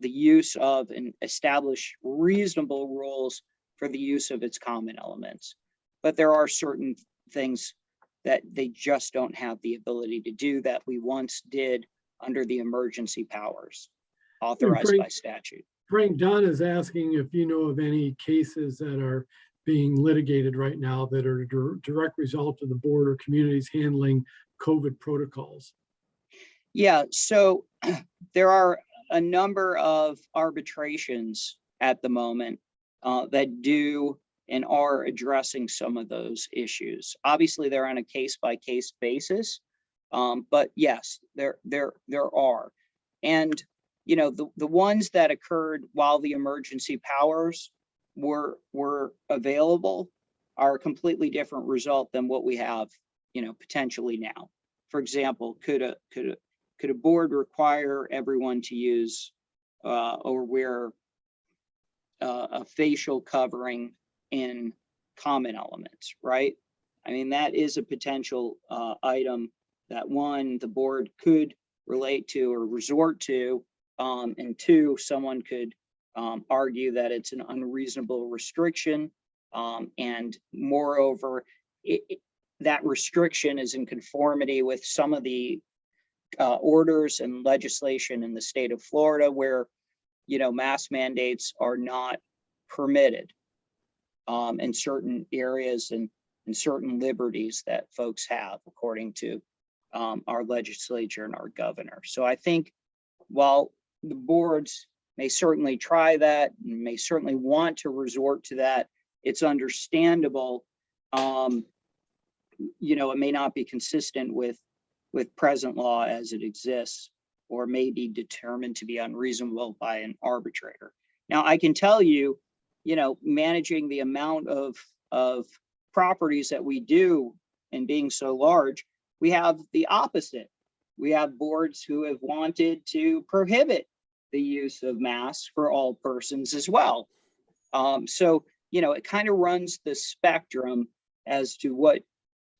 the use of and establish reasonable rules for the use of its common elements. But there are certain things that they just don't have the ability to do that we once did under the emergency powers authorized by statute. Frank, Don is asking if you know of any cases that are being litigated right now that are a direct result of the board or communities handling COVID protocols. Yeah, so there are a number of arbitrations at the moment that do and are addressing some of those issues. Obviously, they're on a case-by-case basis, but yes, there are. And the ones that occurred while the emergency powers were available are a completely different result than what we have, potentially now. For example, could a board require everyone to use or wear a facial covering in common elements, right? I mean, that is a potential item that one, the board could relate to or resort to, and two, someone could argue that it's an unreasonable restriction, and moreover, that restriction is in conformity with some of the orders and legislation in the state of Florida where, mask mandates are not permitted in certain areas and certain liberties that folks have according to our legislature and our governor. So I think while the boards may certainly try that, and may certainly want to resort to that, it's understandable. It may not be consistent with present law as it exists, or may be determined to be unreasonable by an arbitrator. Now, I can tell you, managing the amount of properties that we do and being so large, we have the opposite. We have boards who have wanted to prohibit the use of masks for all persons as well. So, it kind of runs the spectrum as to what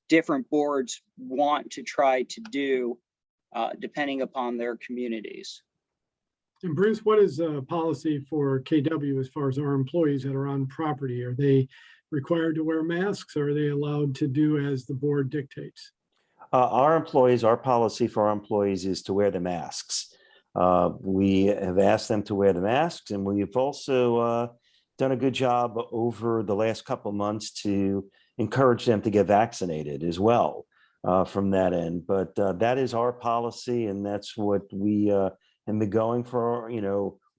different boards want to try to do, depending upon their communities. And Bruce, what is a policy for KW as far as our employees that are on property? Are they required to wear masks, or are they allowed to do as the board dictates? Our policy for our employees is to wear the masks. We have asked them to wear the masks, and we've also done a good job over the last couple of months to encourage them to get vaccinated as well from that end. But that is our policy, and that's what we have been going for,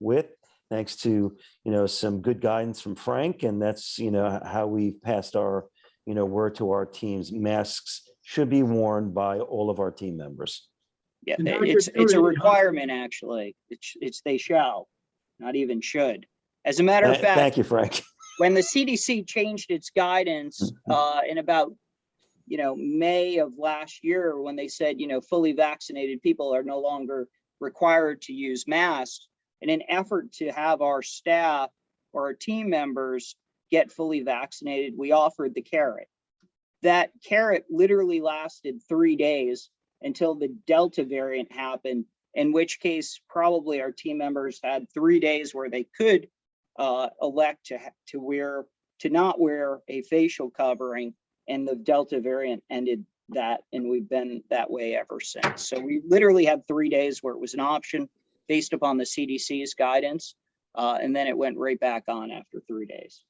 with, thanks to, some good guidance from Frank. And that's, how we've passed our, word to our teams. Masks should be worn by all of our team members. Yeah, And Dr. it's a Tony, requirement, actually. It's they shall, not even should. As a matter of fact, Thank you, Frank. when the CDC changed its guidance in about, May of last year, when they said, fully vaccinated people are no longer required to use masks, in an effort to have our staff or our team members get fully vaccinated, we offered the carrot. That carrot literally lasted 3 days until the Delta variant happened, in which case probably our team members had 3 days where they could elect to not wear a facial covering, and the Delta variant ended that, and we've been that way ever since. So we literally had 3 days where it was an option based upon the CDC's guidance, and then it went right back on after 3 days.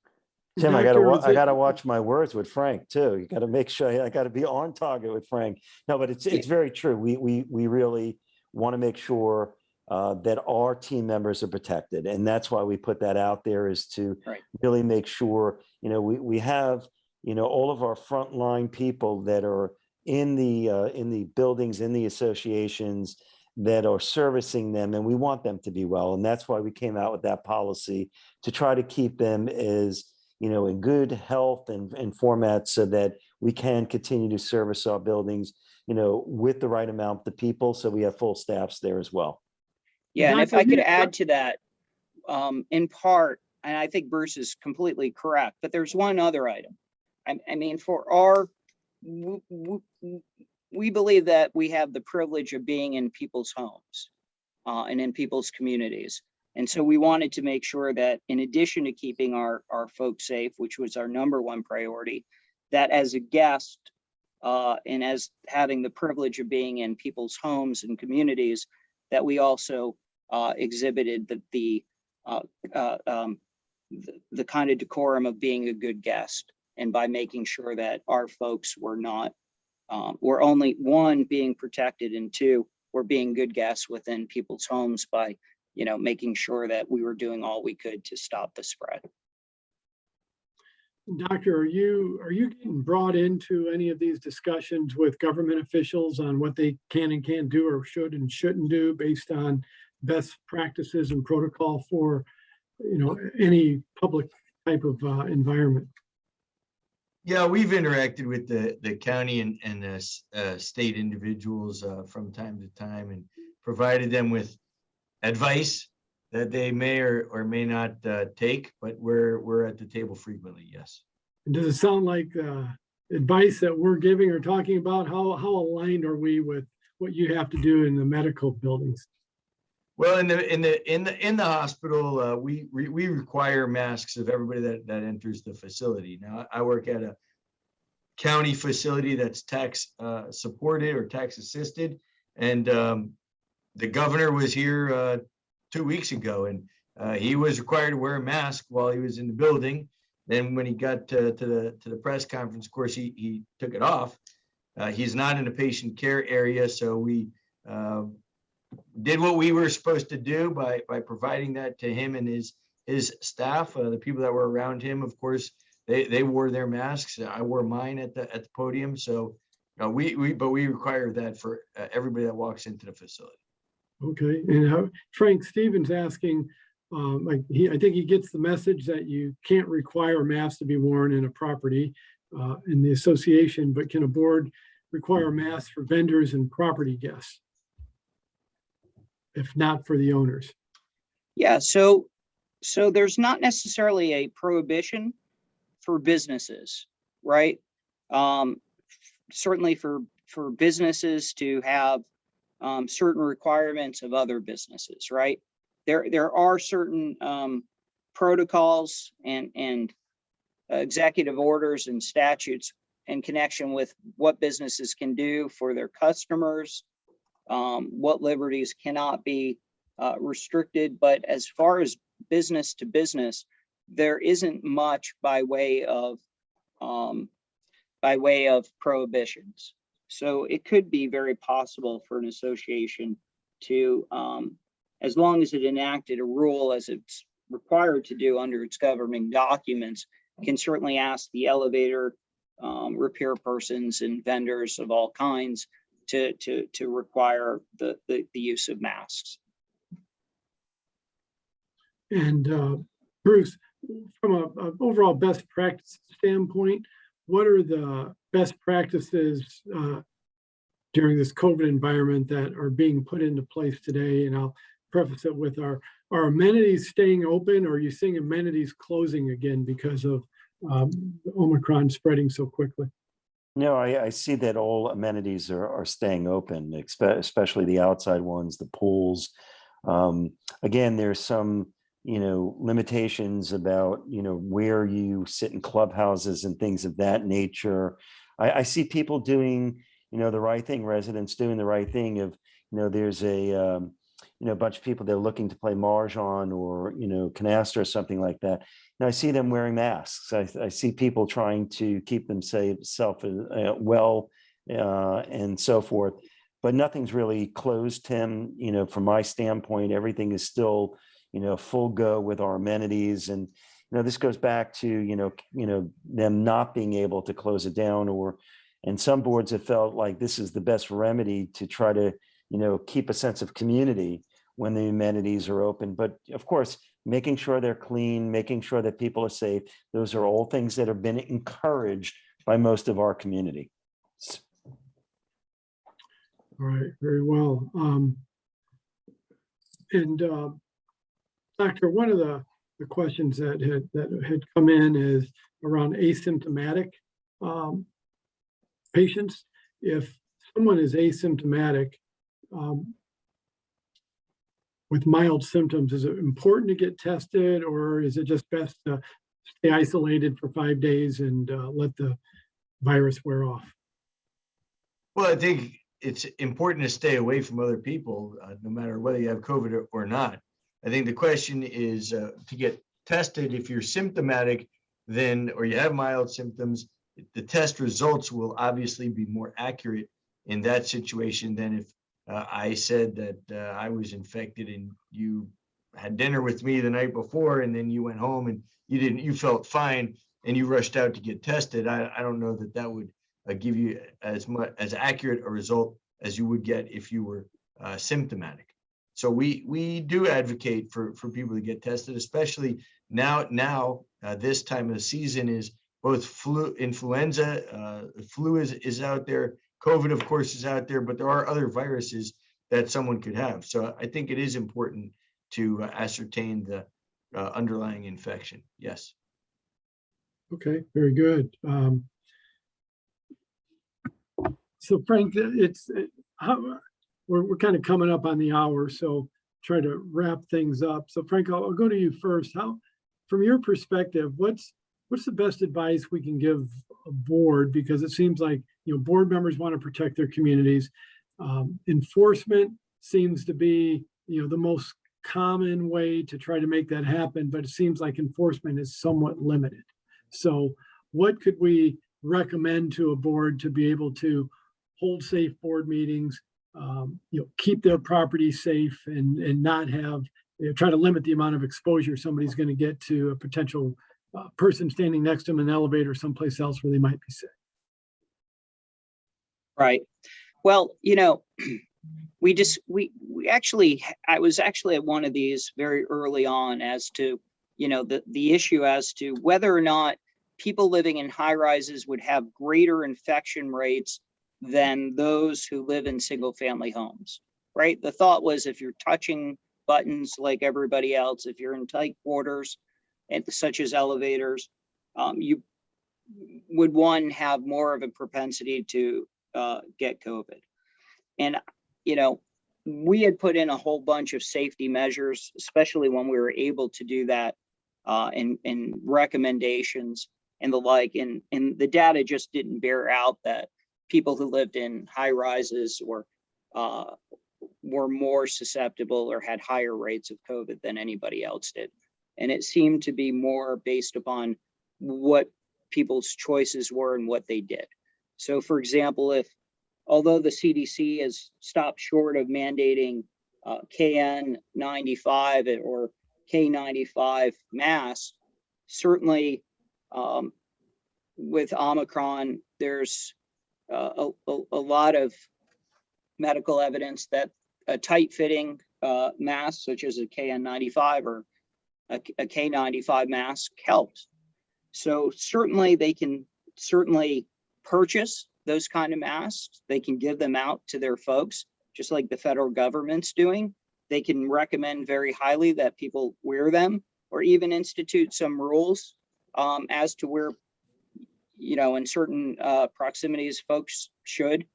Tim, Doctor, I gotta watch my words with Frank too. You gotta make sure I gotta be on target with Frank. No, but it's very true. We really want to make sure that our team members are protected, and that's why we put that out there, is to really make sure we have all of our frontline people that are in the buildings, in the associations, that are servicing them, and we want them to be well. And that's why we came out with that policy, to try to keep them as in good health and format, so that we can continue to service our buildings with the right amount of people, so we have full staffs there as well. Yeah, and if I could add to that, in part, and I think Bruce is completely correct, but there's one other item. I mean, for our, we believe that we have the privilege of being in people's homes and in people's communities. And so we wanted to make sure that, in addition to keeping our folks safe, which was our #1 priority, that as a guest and as having the privilege of being in people's homes and communities, that we also exhibited the kind of decorum of being a good guest, and by making sure that our folks were not, were only, one, being protected, and two, were being good guests within people's homes by making sure that we were doing all we could to stop the spread. Doctor, are you getting brought into any of these discussions with government officials on what they can and can't do, or should and shouldn't do, based on best practices and protocol for any public type of environment? Yeah, we've interacted with the county and the state individuals from time to time, and provided them with advice that they may or may not take, but we're at the table frequently, yes. And does it sound like advice that we're giving or talking about? How aligned are we with what you have to do in the medical buildings? Well, in the hospital, we require masks of everybody that enters the facility. Now, I work at a county facility that's tax supported or tax assisted, and the governor was here 2 weeks ago, and he was required to wear a mask while he was in the building. Then when he got to the press conference, of course, he took it off. He's not in a patient care area, so we did what we were supposed to do by providing that to him and his staff. The people that were around him, of course, they wore their masks. I wore mine at the podium. So we require that for everybody that walks into the facility. Okay, and Frank Stevens asking, I think he gets the message that you can't require masks to be worn in a property in the association, but can a board require masks for vendors and property guests, if not for the owners? Yeah, so there's not necessarily a prohibition for businesses, right? Certainly for businesses to have certain requirements of other businesses, right? There are certain protocols and executive orders and statutes in connection with what businesses can do for their customers, what liberties cannot be restricted. But as far as business to business, there isn't much by way of prohibitions. So it could be very possible for an association to, as long as it enacted a rule as it's required to do under its governing documents, can certainly ask the elevator repair persons and vendors of all kinds to require the use of masks. And Bruce, from an overall best practice standpoint, what are the best practices during this COVID environment that are being put into place today? And I'll preface it with, are amenities staying open, or are you seeing amenities closing again because of Omicron spreading so quickly? No, I see that all amenities are staying open, especially the outside ones, the pools. Again, there's some, limitations about, where you sit in clubhouses and things of that nature. I see people doing, the right thing, residents doing the right thing of, there's a bunch of people that are looking to play mahjong or, canasta or something like that. And I see them wearing masks. I see people trying to keep themselves well and so forth, but nothing's really closed, Tim. From my standpoint, everything is still, full go with our amenities. And, this goes back to, them not being able to close it down, and some boards have felt like this is the best remedy to try to, keep a sense of community when the amenities are open. But of course, making sure they're clean, making sure that people are safe. Those are all things that have been encouraged by most of our community. All right, very well. Doctor, one of the questions that had come in is around asymptomatic patients. If someone is asymptomatic with mild symptoms, is it important to get tested, or is it just best to stay isolated for 5 days and let the virus wear off? Well, I think it's important to stay away from other people, no matter whether you have COVID or not. I think the question is to get tested. If you're symptomatic, or you have mild symptoms, the test results will obviously be more accurate in that situation than if I said that I was infected and you had dinner with me the night before, and then you went home and you felt fine and you rushed out to get tested. I don't know that would give you as accurate a result as you would get if you were symptomatic. So we do advocate for people to get tested, especially now this time of the season is both influenza, flu is out there, COVID of course is out there, but there are other viruses that someone could have. So I think it is important to ascertain the underlying infection. Yes. Okay, very good. So Frank, we're kind of coming up on the hour, so try to wrap things up. So Frank, I'll go to you first. From your perspective, what's the best advice we can give a board? Because it seems like, board members want to protect their communities. Enforcement seems to be, the most common way to try to make that happen, but it seems like enforcement is somewhat limited. So what could we recommend to a board to be able to hold safe board meetings, keep their property safe, and not have, try to limit the amount of exposure somebody's going to get to a potential person standing next to them in an elevator someplace else where they might be sick? Right. Well, I was actually at one of these very early on as to, the issue as to whether or not people living in high rises would have greater infection rates than those who live in single family homes, right? The thought was if you're touching buttons like everybody else, if you're in tight quarters, and such as elevators, you would one have more of a propensity to get COVID. And, you know, we had put in a whole bunch of safety measures, especially when we were able to do that, and recommendations and the like. And the data just didn't bear out that people who lived in high rises or were more susceptible or had higher rates of COVID than anybody else did. And it seemed to be more based upon what people's choices were and what they did. So for example, although the CDC has stopped short of mandating KN95 or K95 masks, certainly with Omicron, there's a lot of medical evidence that a tight-fitting mask, such as a KN95 or a K95 mask, helps. So certainly they can purchase those kind of masks. They can give them out to their folks, just like the federal government's doing. They can recommend very highly that people wear them, or even institute some rules as to where, you know, in certain proximities, folks should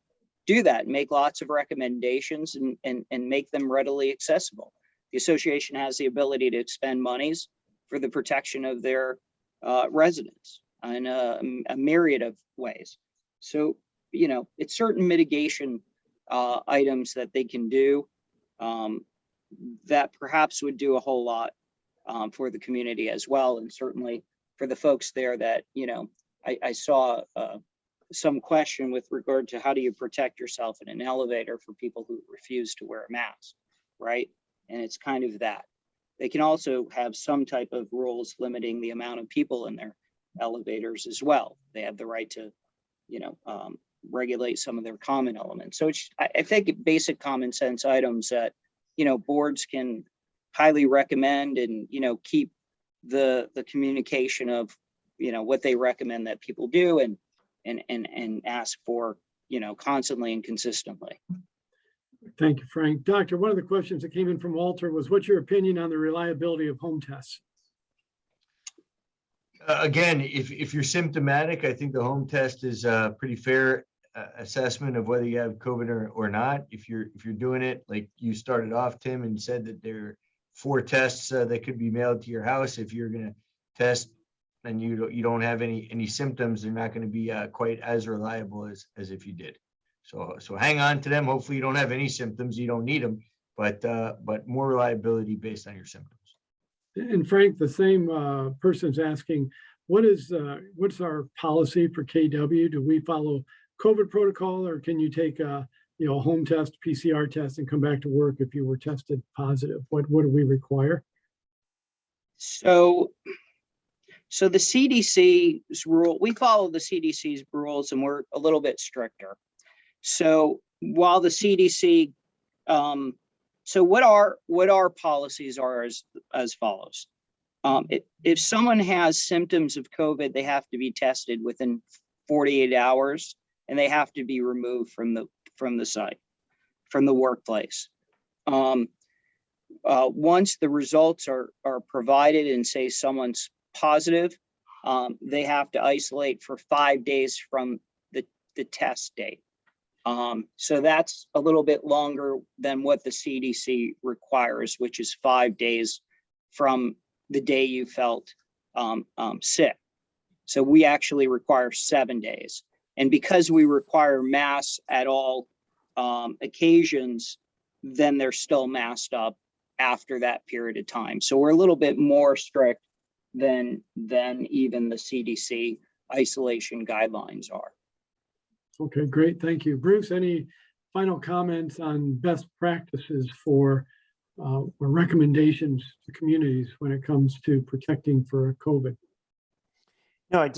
do that, make lots of recommendations and make them readily accessible. The association has the ability to expend monies for the protection of their residents in a myriad of ways. So, you know, it's certain mitigation items that they can do that perhaps would do a whole lot for the community as well. And certainly for the folks there that, you know, I saw some question with regard to how do you protect yourself in an elevator for people who refuse to wear a mask, right? And it's kind of that. They can also have some type of rules limiting the amount of people in their elevators as well. They have the right to, you know, regulate some of their common elements. So it's, I think basic common sense items that, you know, boards can highly recommend and, you know, keep the communication of, you know, what they recommend that people do and ask for, you know, constantly and consistently. Thank you, Frank. Doctor, one of the questions that came in from Walter was, what's your opinion on the reliability of home tests? Again, if you're symptomatic, I think the home test is a pretty fair assessment of whether you have COVID or not. If you're doing it like you started off, Tim, and said that there are 4 tests that could be mailed to your house. If you're going to test and you don't have any symptoms, they're not going to be quite as reliable as if you did. So hang on to them. Hopefully you don't have any symptoms. You don't need them, but more reliability based on your symptoms. And Frank, the same person's asking, what's our policy for KW? Do we follow COVID protocol, or can you take a home test, PCR test, and come back to work if you were tested positive? What do we require? So the CDC's rule, we follow the CDC's rules, and we're a little bit stricter. So while the CDC, so what our policies are as follows. If someone has symptoms of COVID, they have to be tested within 48 hours, and they have to be removed from the site, from the workplace. Once the results are provided and say someone's positive, they have to isolate for 5 days from the test date. So that's a little bit longer than what the CDC requires, which is 5 days from the day you felt sick. So we actually require 7 days. And because we require masks at all occasions, then they're still masked up after that period of time. So we're a little bit more strict than even the CDC isolation guidelines are. Okay, great. Thank you. Bruce, any final comments on best practices for or recommendations to communities when it comes to protecting for COVID? No, I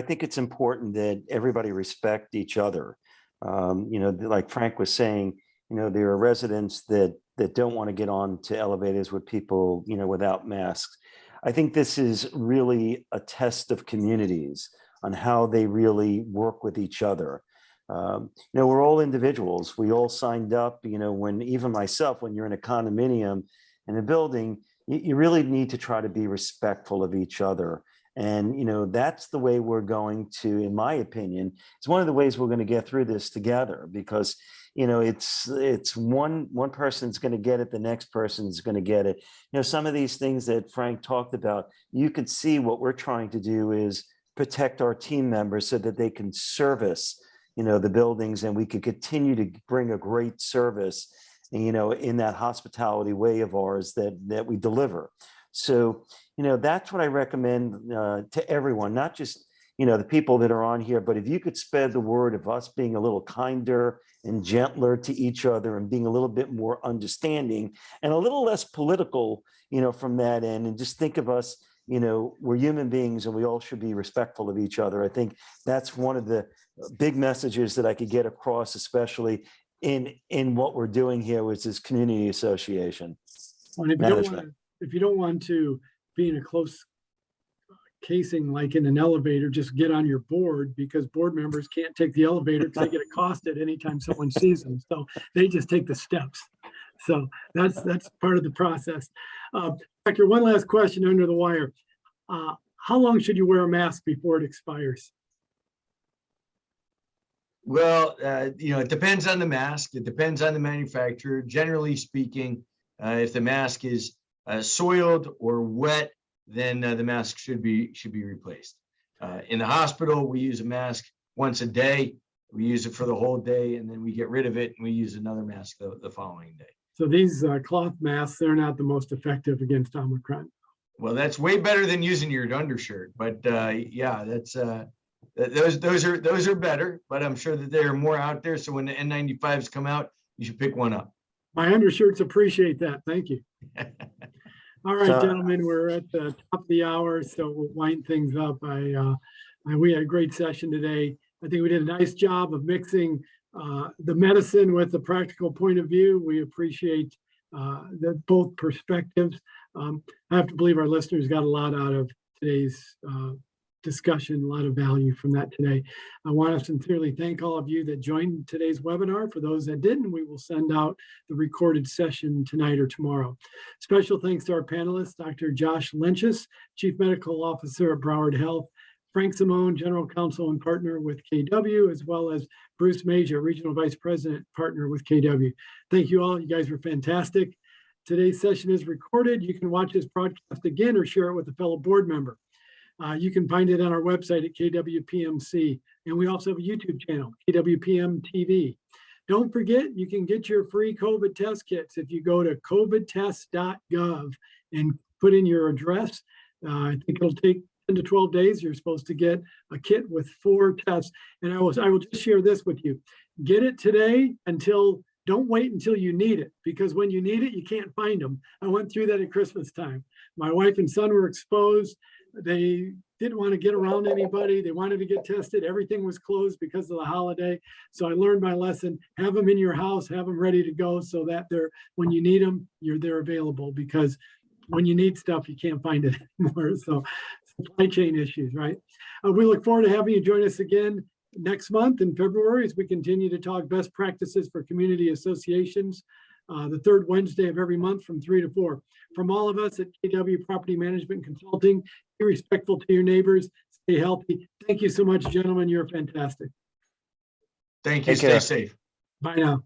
think it's important that everybody respect each other. Like Frank was saying, there are residents that don't want to get on to elevators with people, without masks. I think this is really a test of communities on how they really work with each other. We're all individuals. We all signed up, when even myself, when you're in a condominium in a building, you really need to try to be respectful of each other. And, that's the way we're going to, in my opinion, it's one of the ways we're going to get through this together because, it's one person's going to get it, the next person's going to get it. Some of these things that Frank talked about, you could see what we're trying to do is protect our team members so that they can service, the buildings and we could continue to bring a great service, in that hospitality way of ours that we deliver. So, that's what I recommend to everyone, not just, the people that are on here, but if you could spread the word of us being a little kinder and gentler to each other and being a little bit more understanding and a little less political, from that end, and just think of us, we're human beings and we all should be respectful of each other. I think that's one of the big messages that I could get across, especially in what we're doing here, which is community association. And if you don't want to be in a close casing like in an elevator, just get on your board because board members can't take the elevator because they get accosted anytime someone sees them. So they just take the steps. So that's part of the process. Doctor, one last question under the wire. How long should you wear a mask before it expires? Well, it depends on the mask. It depends on the manufacturer. Generally speaking, if the mask is soiled or wet, then the mask should be replaced. In the hospital, we use a mask once a day. We use it for the whole day, and then we get rid of it, and we use another mask the following day. So these cloth masks, they're not the most effective against Omicron. Well, that's way better than using your undershirt. But yeah, that's those are better. But I'm sure that there are more out there. So when the N95s come out, you should pick one up. My undershirts appreciate that. Thank you. All right, gentlemen, we're at the top of the hour, so we'll wind things up. We had a great session today. I think we did a nice job of mixing the medicine with the practical point of view. We appreciate both perspectives. I have to believe our listeners got a lot out of today's discussion, a lot of value from that today. I want to sincerely thank all of you that joined today's webinar. For those that didn't, we will send out the recorded session tonight or tomorrow. Special thanks to our panelists, Dr. Josh Lenchus, Chief Medical Officer at Broward Health, Frank Simone, General Counsel and Partner with KW, as well as Bruce Masia, Regional Vice President, Partner with KW. Thank you all. You guys were fantastic. Today's session is recorded. You can watch this broadcast again or share it with a fellow board member. You can find it on our website at KWPMC. And we also have a YouTube channel, KWPM TV. Don't forget, you can get your free COVID test kits if you go to covidtest.gov and put in your address. I think it'll take 10 to 12 days. You're supposed to get a kit with 4 tests. And I will just share this with you. Get it today don't wait until you need it, because when you need it, you can't find them. I went through that at Christmas time. My wife and son were exposed. They didn't want to get around anybody. They wanted to get tested. Everything was closed because of the holiday. So I learned my lesson. Have them in your house, have them ready to go so that when you need them, they're available, because when you need stuff, you can't find it anymore. So supply chain issues, right? We look forward to having you join us again next month in February as we continue to talk best practices for community associations, the third Wednesday of every month from 3 to 4. From all of us at KW Property Management Consulting, be respectful to your neighbors, stay healthy. Thank you so much, gentlemen. You're fantastic. Thank you. Stay safe. Bye now.